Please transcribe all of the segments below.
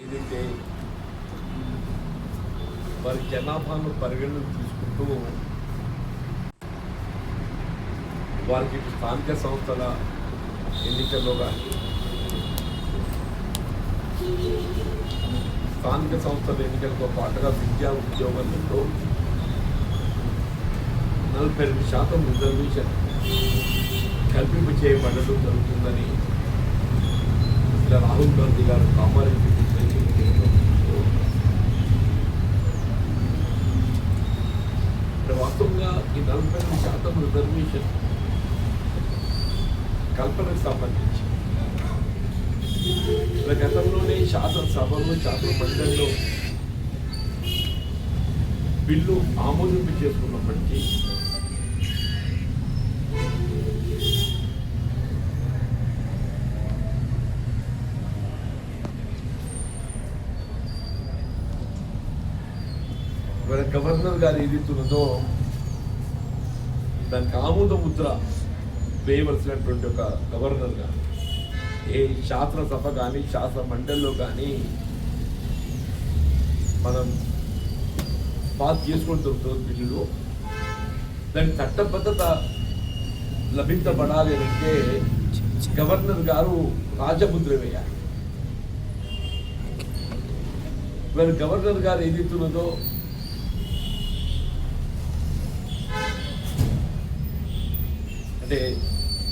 ఏదైతే వారి జనాభాను పరిగణలోకి తీసుకుంటూ వారికి స్థానిక సంస్థల ఎన్నికల్లో కానీ స్థానిక సంస్థల ఎన్నికలతో పాటుగా విద్యా ఉద్యోగాలలో 42% రిజర్వేషన్ కల్పింపు చేయబడడం జరుగుతుందని రాహుల్ గాంధీ గారు కామారెడ్డి వాస్తవంగా ఈ 42% రిజర్వేషన్ కల్పనకు సంబంధించి గతంలోనే శాసనసభలో శాసన మండలిలో బిల్లు ఆమోదింపు చేసుకున్నప్పటికీ గవర్నర్ గారు ఏదైతున్నదో దానికి ఆమోద ముద్ర వేయవలసినటువంటి ఒక గవర్నర్ గారు ఏ శాసనసభ కానీ శాసన మండలిలో కానీ మనం పాస్ చేసుకుంటూ బిల్లులు దాని చట్టబద్ధత లభించబడాలి అంటే గవర్నర్ గారు రాజముద్ర వేయాలి. మరి గవర్నర్ గారు ఏదైతున్నదో అంటే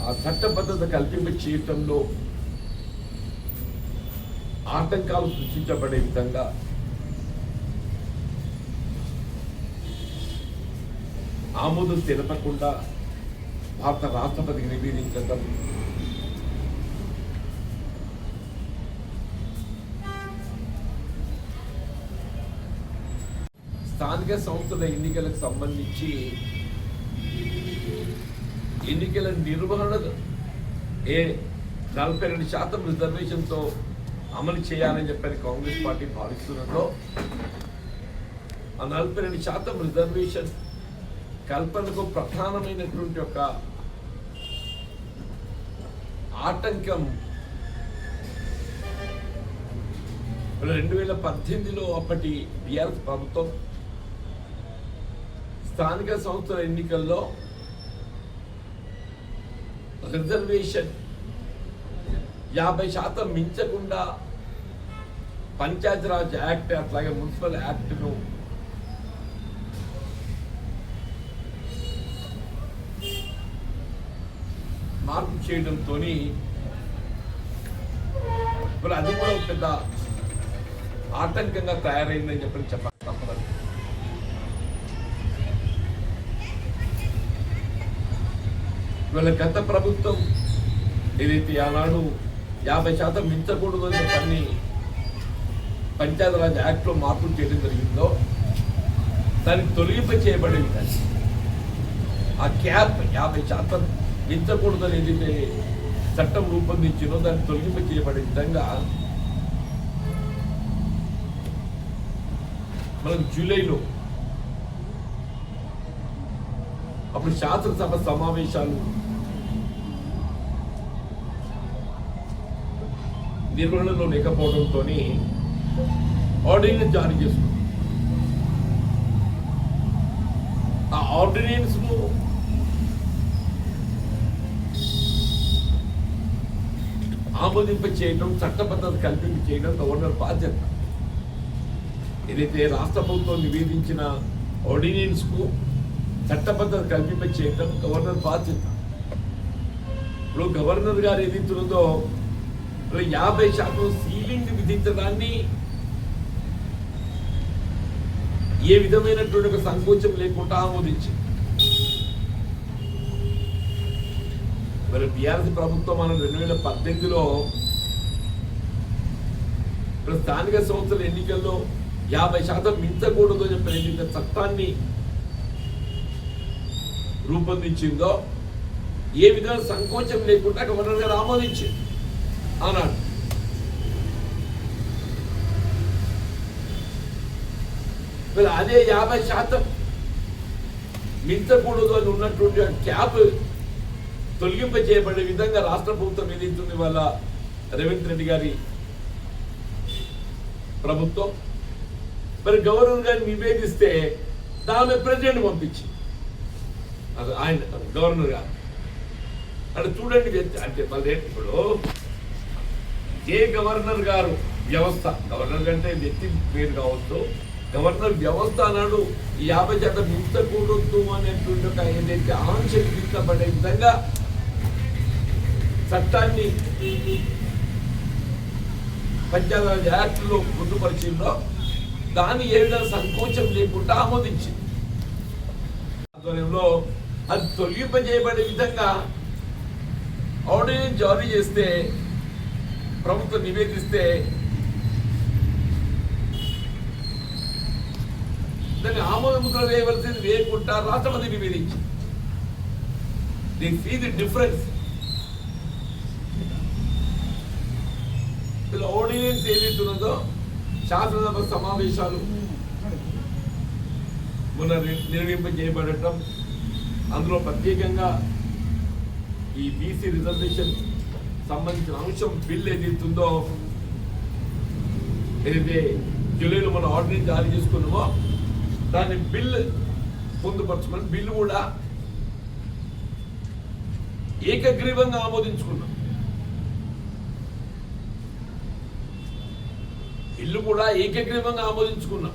ఆ చట్టబద్ధత కల్పింప చేయటంలో ఆటంకాలు సృష్టించబడే విధంగా ఆమోదం తెలపకుండా భారత రాష్ట్రపతికి నివేదించడం స్థానిక సంస్థల ఎన్నికలకు సంబంధించి ఎన్నికల నిర్వహణ 42% రిజర్వేషన్తో అమలు చేయాలని చెప్పని కాంగ్రెస్ పార్టీ భావిస్తున్నదో ఆ 42% రిజర్వేషన్ కల్పనకు ప్రధానమైనటువంటి ఒక ఆటంకం 2018లో అప్పటి టీఆర్ఎస్ ప్రభుత్వం స్థానిక సంస్థల ఎన్నికల్లో రిజర్వేషన్ 50% మించకుండా పంచాయతీరాజ్ యాక్ట్ అట్లాగే మున్సిపల్ యాక్ట్ను మార్పు చేయడంతో మరి అది కూడా పెద్ద ఆటంకంగా తయారైందని చెప్పాలి తప్పదు. ఇవాళ గత ప్రభుత్వం ఏదైతే ఆనాడు 50% మించకూడదు అని చెప్పని పంచాయతీరాజ్ యాక్ట్లో మార్పులు చేయడం జరిగిందో దానికి తొలగింప చేయబడే విధంగా ఆ క్యాప్ 50% మించకూడదు అని ఏదైతే చట్టం రూపొందించిందో దాన్ని తొలగింప చేయబడే విధంగా మనకు జూలైలో అప్పుడు శాసనసభ సమావేశాలు నిర్వహణలో లేకపోవడంతో ఆర్డినెన్స్ జారీ చేసుకున్నాం. ఆ ఆర్డినెన్స్ ను ఆమోదింప చేయడం, చట్టబద్ధత కల్పింప చేయడం గవర్నర్ బాధ్యత. ఏదైతే రాష్ట్ర ప్రభుత్వం నివేదించిన ఆర్డినెన్స్ కు చట్టబద్ధత కల్పింప చేయడం గవర్నర్ బాధ్యత. ఇప్పుడు గవర్నర్ గారు ఏదైతుందో 50% సీలింగ్ విధించడాన్ని ఏ విధమైనటువంటి ఒక సంకోచం లేకుండా ఆమోదించింది. మరి టీఆర్ఎస్ ప్రభుత్వం మనం 2018లో స్థానిక సంస్థల ఎన్నికల్లో 50% మించకూడదు అని చెప్పిన ఏదైతే చట్టాన్ని రూపొందించిందో ఏ విధంగా సంకోచం లేకుండా గవర్నర్ గారు ఆమోదించింది అన్నాడు. మరి అదే 50% మించకూడదు అని ఉన్నటువంటి క్యాప్ తొలగింప చేయబడే విధంగా రాష్ట్ర ప్రభుత్వం విధించింది వాళ్ళ రేవంత్ రెడ్డి గారి ప్రభుత్వం. మరి గవర్నర్ గారిని నివేదిస్తే దాని ప్రెసిడెంట్ పంపించి ఆయన గవర్నర్ గారు అంటే చూడండి అంటే మళ్ళీ ఇప్పుడు ఏ గవర్నర్ గారు వ్యవస్థ గవర్నర్ కంటే వ్యక్తి పేరు కావచ్చు, గవర్నర్ వ్యవస్థ అన్నాడు 50% మించకూడదు అనేటువంటి ఒక ఏదైతే ఆంక్ష విధించబడే విధంగా చట్టాన్ని పంచాయతీరాజ్ యాక్ట్లో పొందుపరిచిందో దాన్ని ఏ విధంగా సంకోచం లేకుండా ఆమోదించింది. ఆధ్వర్యంలో అది తొలగింపజేయబడే విధంగా ఆర్డినెన్స్ జారీ చేస్తే ప్రభుత్వం నివేదిస్తే దాన్ని ఆమోద ముద్ర వేయవలసింది వేయకుండా రాష్ట్రపతి నివేదించింది. They see the difference. Ordinance ఏదైతున్నదో శాసనసభ సమావేశాలు మొన్న నిర్వహింపజేయబడటం, అందులో ప్రత్యేకంగా ఈ బీసీ రిజర్వేషన్ సంబంధించిన అంశం బిల్ ఏదైతుందో ఏదైతే జూలైలో మనం ఆర్డినెన్స్ జారీ చేసుకున్నామో దాన్ని బిల్ పొందుపరచమని బిల్లు కూడా ఏకగ్రీవంగా ఆమోదించుకున్నాం. బిల్లు కూడా ఏకగ్రీవంగా ఆమోదించుకున్నాం.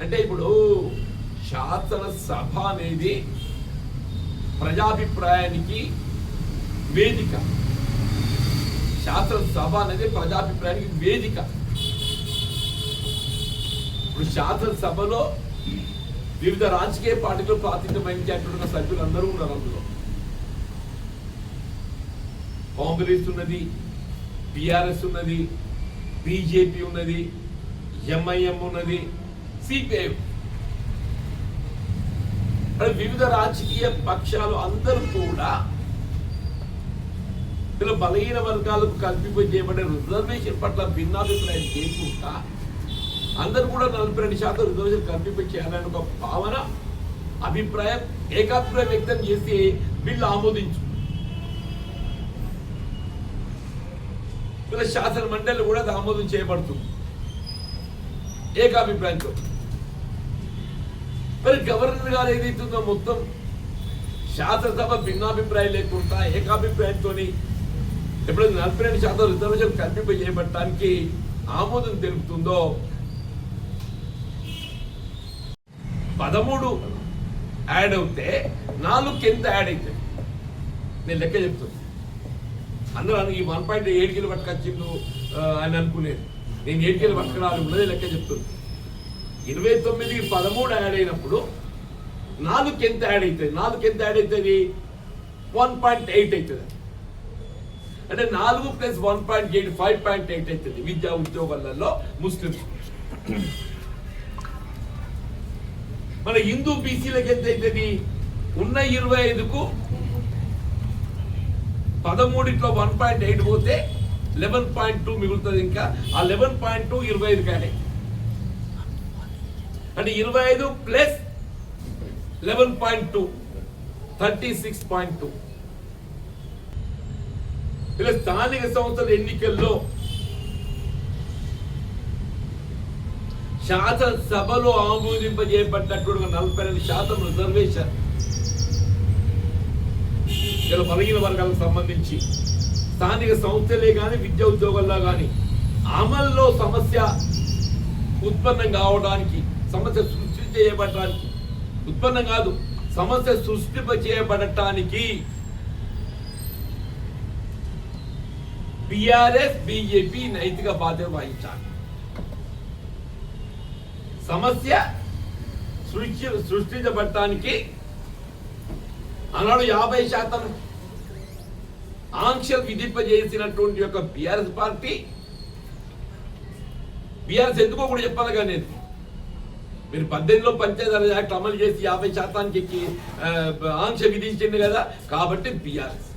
అంటే ఇప్పుడు శాసనసభ అనేది ప్రజాభిప్రాయానికి వేదిక. శాసనసభ అనేది ప్రజాభిప్రాయానికి వేదిక. ఇప్పుడు శాసనసభలో వివిధ రాజకీయ పార్టీలు ప్రాతినిధ్యం వహించేటువంటి సభ్యులు అందరూ ఉన్నారు. అందులో కాంగ్రెస్ ఉన్నది, టిఆర్ఎస్ ఉన్నది, బీజేపీ ఉన్నది, ఎంఐఎం ఉన్నది, సిపిఐ. వివిధ రాజకీయ పక్షాలు అందరూ కూడా ఇలా బలహీన వర్గాలకు కల్పింపజేయబడే రిజర్వేషన్ పట్ల భిన్నాభిప్రాయం చేయకుండా అందరూ కూడా 42% రిజర్వేషన్ కల్పింపచేయాలని ఒక భావన, అభిప్రాయం, ఏకాభిప్రాయం వ్యక్తం చేసి బిల్లు ఆమోదించు. ఇలా శాసన మండలి కూడా అది ఆమోదం చేయబడుతుంది ఏకాభిప్రాయంతో. మరి గవర్నర్ గారు ఏదైతుందో మొత్తం శాసనసభ భిన్నాభిప్రాయం లేకుండా ఏకాభిప్రాయంతో ఎప్పుడైతే 42% రిజర్వేషన్ కల్పింపజేయబడటానికి ఆమోదం తెలుపుతుందో 13 యాడ్ అవుతే 4 ఎంత యాడ్ అవుతుంది నేను లెక్క చెప్తాను. అందరూ ఈ 1.7 కిలో పట్టుకొచ్చిండు అని అనుకునేది. నేను 7 కిలో పట్టుకురాలి ఉన్నదే లెక్క చెప్తాను. 29కి 13 యాడ్ అయినప్పుడు 4 ఎంత యాడ్ అవుతుంది? 4 ఎంత యాడ్ అవుతుంది? 1.8 అవుతుంది. అంటే 4 + 1.8 5.8 అవుతుంది విద్యా ఉద్యోగాలలో ముస్లింస్. మన హిందూ బీసీలకు ఎంత అవుతుంది? ఉన్న 25కు 13లో 1.8 పోతే 11.2 మిగులుతుంది. ఇంకా ఆ 11.2 25 కానీ అంటే 25 + 11.2 36.2. ఇలా స్థానిక సంస్థల ఎన్నికల్లో శాసనసభలో ఆమోదింపజేయబడ్డటువంటి 42% రిజర్వేషన్ ఇలా బలహీన వర్గాలకు సంబంధించి స్థానిక సంస్థలే కానీ విద్యా ఉద్యోగాల్లో కానీ అమల్లో సమస్య ఉత్పన్నం కావడానికి, సమస్య సృష్టి చేయబడటానికి, ఉత్పన్నం కాదు సమస్య సృష్టింపజేయబడటానికి టిఆర్ఎస్ బీజేపీ నైతిక బాధ్యత వహించాలి. సమస్య సృష్టించబడటానికి ఆనాడు 50% ఆంక్షలు విధింపజేసినటువంటి యొక్క బీఆర్ఎస్ పార్టీ, బీఆర్ఎస్ ఎందుకో కూడా చెప్పాలి కానీ నేను, మీరు 18లో పంచాయతీరాజ్ యాక్ట్ అమలు చేసి 50% ఆంక్ష విధించింది కదా, కాబట్టి బీఆర్ఎస్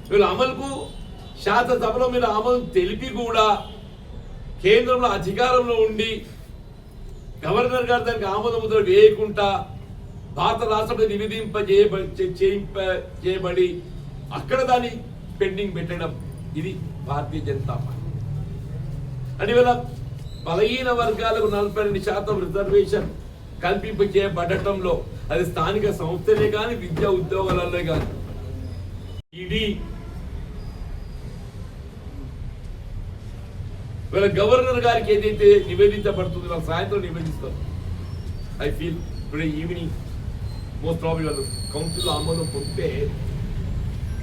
వీళ్ళు అమలుకు శాసనసభలో మీరు అమలు తెలిపి కూడా కేంద్రంలో అధికారంలో ఉండి గవర్నర్ గారు దానికి ఆమోద ముద్ర వేయకుండా భారత రాష్ట్రంలో చేయబడి అక్కడ దాన్ని పెండింగ్ పెట్టడం, ఇది భారతీయ జనతా పార్టీ. అంటే ఇవాళ బలహీన వర్గాలకు 42% రిజర్వేషన్ కల్పింపజేయబడటంలో అది స్థానిక సంస్థలే కానీ విద్యా ఉద్యోగాలలో కానీ ఇది వీళ్ళ గవర్నర్ గారికి ఏదైతే నివేదించబడుతుంది వాళ్ళు సాయంత్రం నివేదిస్తారు. I feel today evening most probably వాళ్ళు కౌన్సిల్ ఆమోదం పొందితే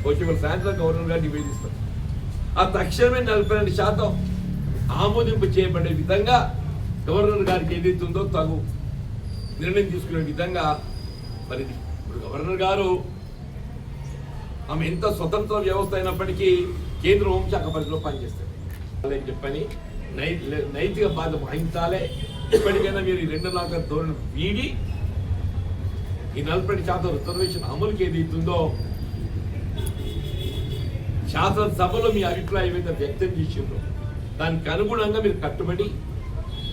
వచ్చి వాళ్ళు సాయంత్రం గవర్నర్ గారు నివేదిస్తారు. ఆ తక్షణమే 42% ఆమోదింపు చేయబడే విధంగా గవర్నర్ గారికి ఏదైతే ఉందో తగు నిర్ణయం తీసుకునే విధంగా మరి ఇప్పుడు గవర్నర్ గారు ఆమె ఎంత స్వతంత్ర వ్యవస్థ అయినప్పటికీ కేంద్ర హోంశాఖ పరిధిలో పనిచేస్తారు అని చెప్పని నైతిక బాధ్యత వహించాలి. ఇప్పటికైనా మీరు ఈ 2 ధోరణి వీడి ఈ 40% రిజర్వేషన్ అమలుకి ఏదైతుందో శాసనసభలో మీ అభిప్రాయం ఏమైతే వ్యక్తం చేసిందో దానికి అనుగుణంగా మీరు కట్టుబడి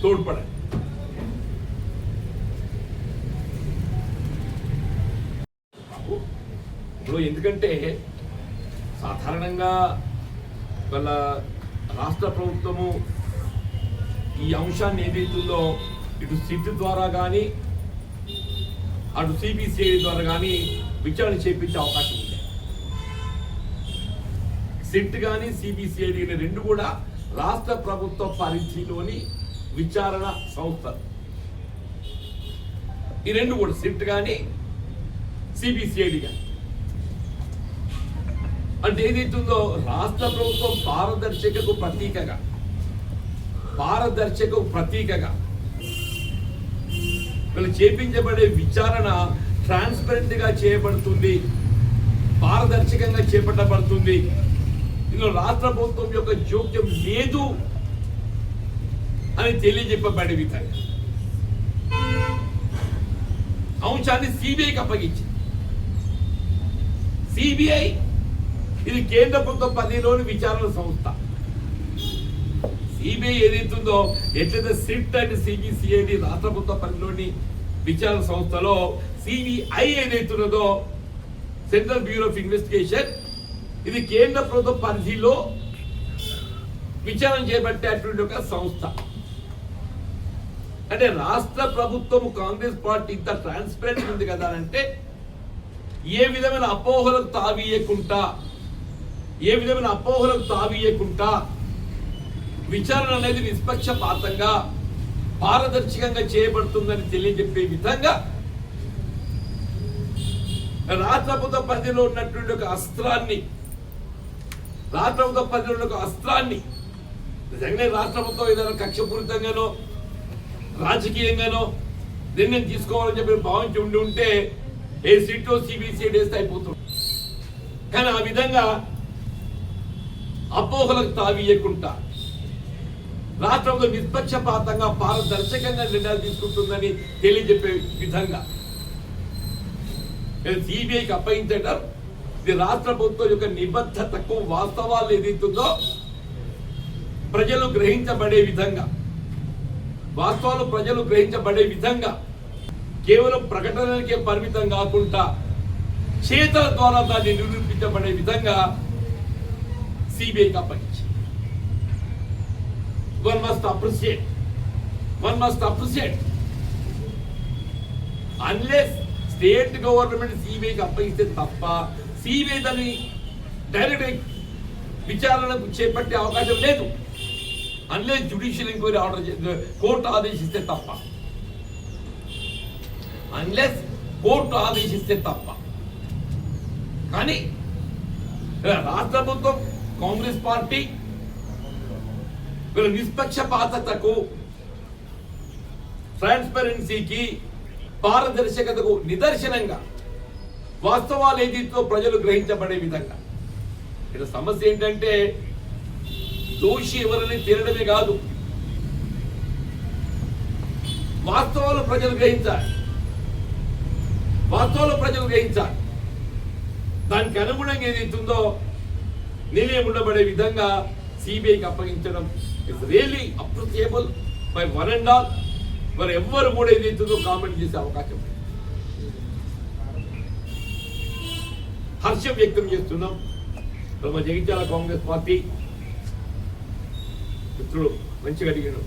తోడ్పడండి. ఇప్పుడు ఎందుకంటే సాధారణంగా వాళ్ళ రాష్ట్ర ప్రభుత్వము ఈ అంశాన్ని ఏదైతుందో ఇటు సిట్ ద్వారా కానీ అటు సిబిసిఐడి ద్వారా కానీ విచారణ చేయించే అవకాశం ఉంది. సిట్ కానీ సిబిసిఐడి రెండు కూడా రాష్ట్ర ప్రభుత్వ పరిధిలోని విచారణ సంస్థలు. ఈ రెండు కూడా సిట్ కానీ సిబిసిఐడి కానీ అంటే ఏదైతుందో రాష్ట్ర ప్రభుత్వం పారదర్శకకు ప్రతీకగా వీళ్ళు చేపించబడే విచారణ ట్రాన్స్పరెంట్ గా చేయబడుతుంది, పారదర్శకంగా చేపట్టబడుతుంది. ఇందులో రాష్ట్ర ప్రభుత్వం యొక్క జోక్యం లేదు అని తెలియజెప్పబడే విధంగా అంశాన్ని సిబిఐకి అప్పగించింది. సిబిఐ ఇది కేంద్ర ప్రభుత్వ పరిధిలోని విచారణ సంస్థ. సిబిఐ ఏదైతుందో ఎట్లయితే సిట్ అండ్ సిబిసిఐడి రాష్ట్ర ప్రభుత్వ పరిధిలోని విచారణ సంస్థలో సిబిఐ ఏదైతున్నదో సెంట్రల్ బ్యూరో ఆఫ్ ఇన్వెస్టిగేషన్ ఇది కేంద్ర ప్రభుత్వ పరిధిలో విచారణ చేపట్టేటువంటి ఒక సంస్థ. అంటే రాష్ట్ర ప్రభుత్వం కాంగ్రెస్ పార్టీ ఇంత ట్రాన్స్పరెంట్ ఉంది కదా అంటే ఏ విధమైన అపోహలకు తావీయకుండా విచారణ అనేది నిష్పక్షపాతంగా పారదర్శకంగా చేయబడుతుందని తెలియజెప్పే విధంగా రాష్ట్ర ప్రభుత్వ పరిధిలో ఉన్నటువంటి ఒక అస్త్రాన్ని నిజంగానే రాష్ట్ర ప్రభుత్వం ఏదైనా కక్షపూరితంగానో రాజకీయంగానో నిర్ణయం తీసుకోవాలని చెప్పి భావించి ఉంటే ఏ సిట్టో సిబిసిఐడి వేస్తే అయిపోతుంది. కానీ ఆ విధంగా అపోహలకు తావీయకుండా రాష్ట్రంలో నిష్పక్షపాతంగా పారదర్శకంగా నిర్ణయాలు తీసుకుంటుందని తెలియజెప్పే విధంగా సిబిఐకి అప్పగించడం ఇది రాష్ట్ర ప్రభుత్వం యొక్క నిబద్ధతకు వాస్తవాలు ఏదైతుందో ప్రజలు గ్రహించబడే విధంగా కేవలం ప్రకటనలకే పరిమితం కాకుండా చేతల ద్వారా దాన్ని నిరూపించబడే విధంగా సిబిఐకి అప్పగించి one must appreciate unless state government సిబిఐకి అప్పగిస్తే తప్ప సిబిఐ దాన్ని డైరెక్ట్ విచారణకు చేపట్టే అవకాశం లేదు. Unless judicial enquiry order court ఆదేశిస్తే తప్ప కానీ రాష్ట్ర ప్రభుత్వం కాంగ్రెస్ పార్టీ వీళ్ళ నిష్పక్షపాతకు ట్రాన్స్పరెన్సీకి పారదర్శకతకు నిదర్శనంగా వాస్తవాలు ఏదైతే ప్రజలు గ్రహించబడే విధంగా. ఇక్కడ సమస్య ఏంటంటే దోషి ఎవరని తేలడమే కాదు, వాస్తవాలు ప్రజలు గ్రహించాలి. దానికి అనుగుణంగా ఏదైతుందో నేనే ఉండబడే విధంగా సిబిఐకి అప్పగించడం it's really appreciable by one and all. మరి ఎవ్వరు కూడా ఏదైతుందో కామెంట్ చేసే అవకాశం హర్షం వ్యక్తం చేస్తున్నాం. మా జగిత్యాల కాంగ్రెస్ పార్టీ మిత్రుడు మంచిగా అడిగాడు.